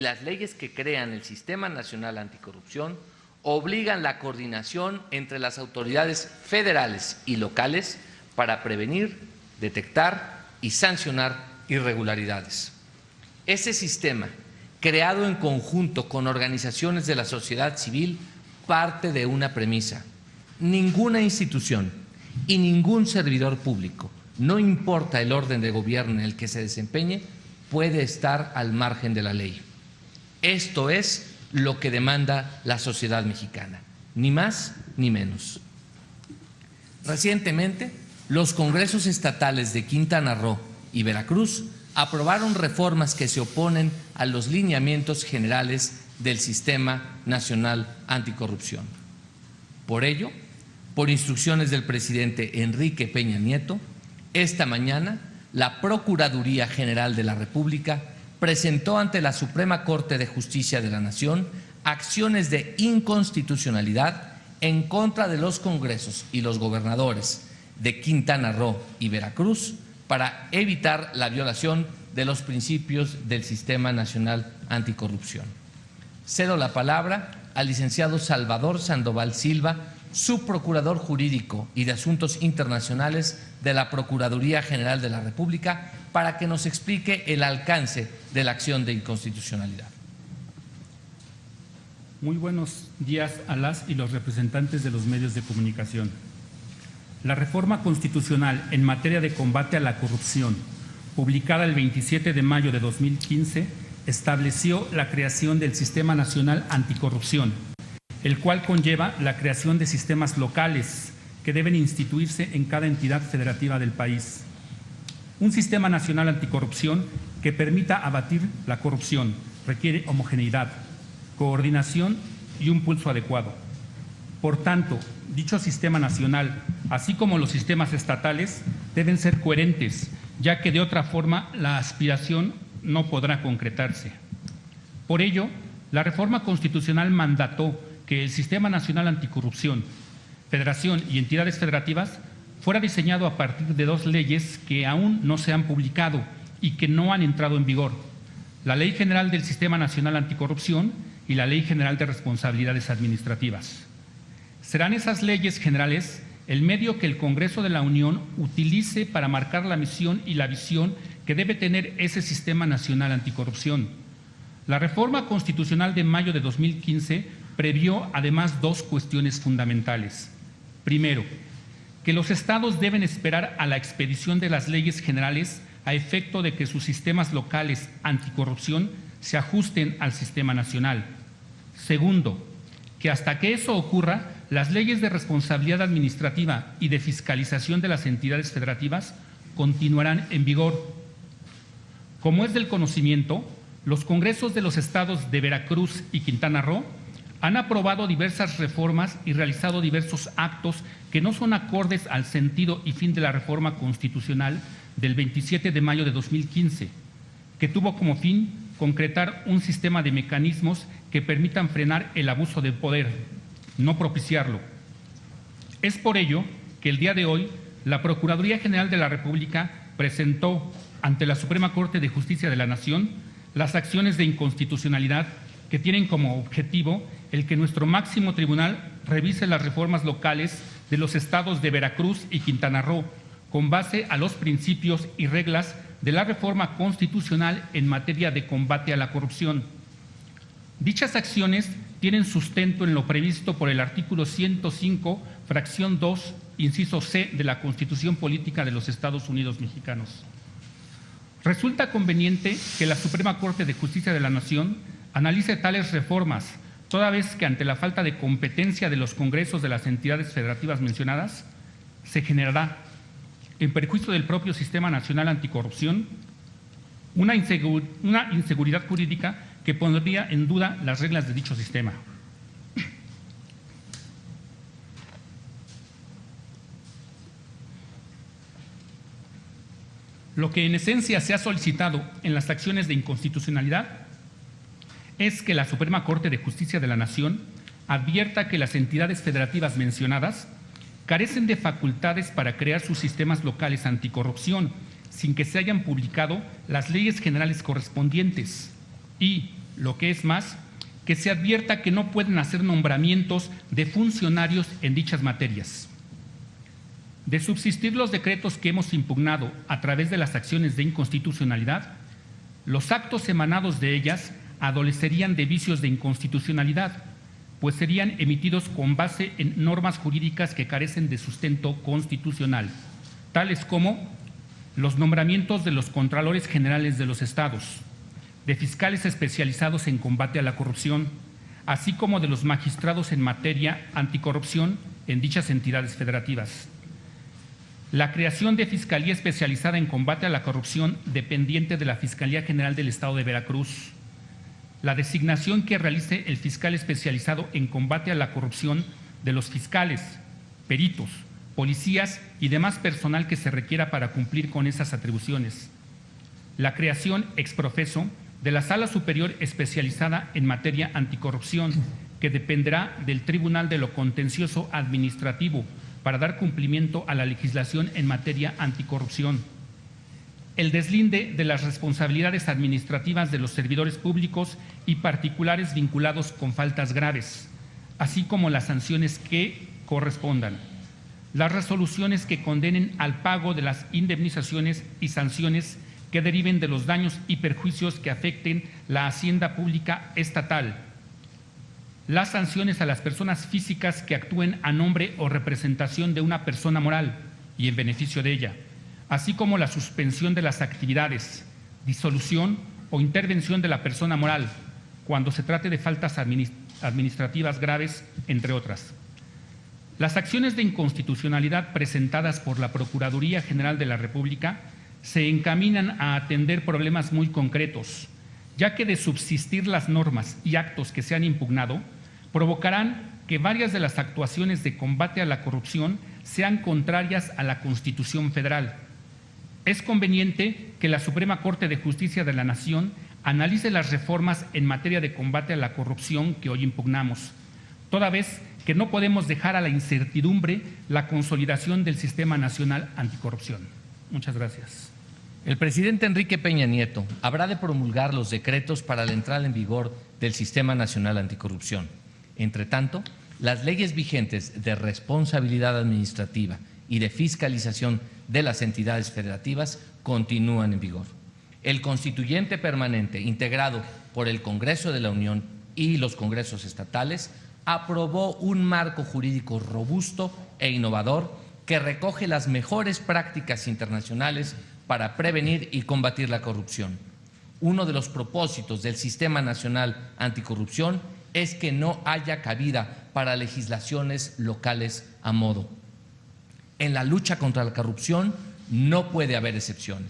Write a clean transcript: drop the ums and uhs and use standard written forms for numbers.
Las leyes que crean el Sistema Nacional Anticorrupción obligan la coordinación entre las autoridades federales y locales para prevenir, detectar y sancionar irregularidades. Ese sistema, creado en conjunto con organizaciones de la sociedad civil, parte de una premisa: ninguna institución y ningún servidor público, no importa el orden de gobierno en el que se desempeñe, puede estar al margen de la ley. Esto es lo que demanda la sociedad mexicana, ni más ni menos. Recientemente, los congresos estatales de Quintana Roo y Veracruz aprobaron reformas que se oponen a los lineamientos generales del Sistema Nacional Anticorrupción. Por ello, por instrucciones del presidente Enrique Peña Nieto, esta mañana la Procuraduría General de la República presentó ante la Suprema Corte de Justicia de la Nación acciones de inconstitucionalidad en contra de los congresos y los gobernadores de Quintana Roo y Veracruz para evitar la violación de los principios del Sistema Nacional Anticorrupción. Cedo la palabra al licenciado Salvador Sandoval Silva, subprocurador jurídico y de Asuntos Internacionales de la Procuraduría General de la República, para que nos explique el alcance de la acción de inconstitucionalidad. Muy buenos días a las y los representantes de los medios de comunicación. La reforma constitucional en materia de combate a la corrupción, publicada el 27 de mayo de 2015, estableció la creación del Sistema Nacional Anticorrupción, el cual conlleva la creación de sistemas locales que deben instituirse en cada entidad federativa del país. Un sistema nacional anticorrupción que permita abatir la corrupción requiere homogeneidad, coordinación y un pulso adecuado. Por tanto, dicho sistema nacional, así como los sistemas estatales, deben ser coherentes, ya que de otra forma la aspiración no podrá concretarse. Por ello, la reforma constitucional mandató que el Sistema Nacional Anticorrupción, Federación y entidades federativas fuera diseñado a partir de dos leyes que aún no se han publicado y que no han entrado en vigor: la Ley General del Sistema Nacional Anticorrupción y la Ley General de Responsabilidades Administrativas. Serán esas leyes generales el medio que el Congreso de la Unión utilice para marcar la misión y la visión que debe tener ese Sistema Nacional Anticorrupción. La reforma constitucional de mayo de 2015 previó además dos cuestiones fundamentales. Primero, que los estados deben esperar a la expedición de las leyes generales a efecto de que sus sistemas locales anticorrupción se ajusten al sistema nacional. Segundo, que hasta que eso ocurra, las leyes de responsabilidad administrativa y de fiscalización de las entidades federativas continuarán en vigor. Como es del conocimiento, los congresos de los estados de Veracruz y Quintana Roo han aprobado diversas reformas y realizado diversos actos que no son acordes al sentido y fin de la reforma constitucional del 27 de mayo de 2015, que tuvo como fin concretar un sistema de mecanismos que permitan frenar el abuso del poder, no propiciarlo. Es por ello que el día de hoy la Procuraduría General de la República presentó ante la Suprema Corte de Justicia de la Nación las acciones de inconstitucionalidad que tienen como objetivo el que nuestro máximo tribunal revise las reformas locales de los estados de Veracruz y Quintana Roo con base a los principios y reglas de la reforma constitucional en materia de combate a la corrupción. Dichas acciones tienen sustento en lo previsto por el artículo 105, fracción 2, inciso C de la Constitución Política de los Estados Unidos Mexicanos. Resulta conveniente que la Suprema Corte de Justicia de la Nación analice tales reformas, toda vez que ante la falta de competencia de los congresos de las entidades federativas mencionadas, se generará, en perjuicio del propio Sistema Nacional Anticorrupción, una inseguridad jurídica que pondría en duda las reglas de dicho sistema. Lo que en esencia se ha solicitado en las acciones de inconstitucionalidad es que la Suprema Corte de Justicia de la Nación advierta que las entidades federativas mencionadas carecen de facultades para crear sus sistemas locales anticorrupción sin que se hayan publicado las leyes generales correspondientes y, Lo que es más, que se advierta que no pueden hacer nombramientos de funcionarios en dichas materias. De subsistir los decretos que hemos impugnado a través de las acciones de inconstitucionalidad, los actos emanados de ellas adolecerían de vicios de inconstitucionalidad, pues serían emitidos con base en normas jurídicas que carecen de sustento constitucional, tales como los nombramientos de los Contralores Generales de los Estados, de fiscales especializados en combate a la corrupción, así como de los magistrados en materia anticorrupción en dichas entidades federativas. La creación de Fiscalía Especializada en Combate a la Corrupción dependiente de la Fiscalía General del Estado de Veracruz. La designación que realice el fiscal especializado en combate a la corrupción de los fiscales, peritos, policías y demás personal que se requiera para cumplir con esas atribuciones. La creación ex profeso de la Sala Superior Especializada en Materia Anticorrupción, que dependerá del Tribunal de lo Contencioso Administrativo para dar cumplimiento a la legislación en materia anticorrupción. El deslinde de las responsabilidades administrativas de los servidores públicos y particulares vinculados con faltas graves, así como las sanciones que correspondan. Las resoluciones que condenen al pago de las indemnizaciones y sanciones que deriven de los daños y perjuicios que afecten la hacienda pública estatal. Las sanciones a las personas físicas que actúen a nombre o representación de una persona moral y en beneficio de ella, así como la suspensión de las actividades, disolución o intervención de la persona moral cuando se trate de faltas administrativas graves, entre otras. Las acciones de inconstitucionalidad presentadas por la Procuraduría General de la República se encaminan a atender problemas muy concretos, ya que de subsistir las normas y actos que se han impugnado, provocarán que varias de las actuaciones de combate a la corrupción sean contrarias a la Constitución Federal. Es conveniente que la Suprema Corte de Justicia de la Nación analice las reformas en materia de combate a la corrupción que hoy impugnamos, toda vez que no podemos dejar a la incertidumbre la consolidación del Sistema Nacional Anticorrupción. Muchas gracias. El presidente Enrique Peña Nieto habrá de promulgar los decretos para la entrada en vigor del Sistema Nacional Anticorrupción. Entre tanto, las leyes vigentes de responsabilidad administrativa y de fiscalización de las entidades federativas continúan en vigor. El constituyente permanente, integrado por el Congreso de la Unión y los congresos estatales, aprobó un marco jurídico robusto e innovador que recoge las mejores prácticas internacionales para prevenir y combatir la corrupción. Uno de los propósitos del Sistema Nacional Anticorrupción es que no haya cabida para legislaciones locales a modo. En la lucha contra la corrupción no puede haber excepciones.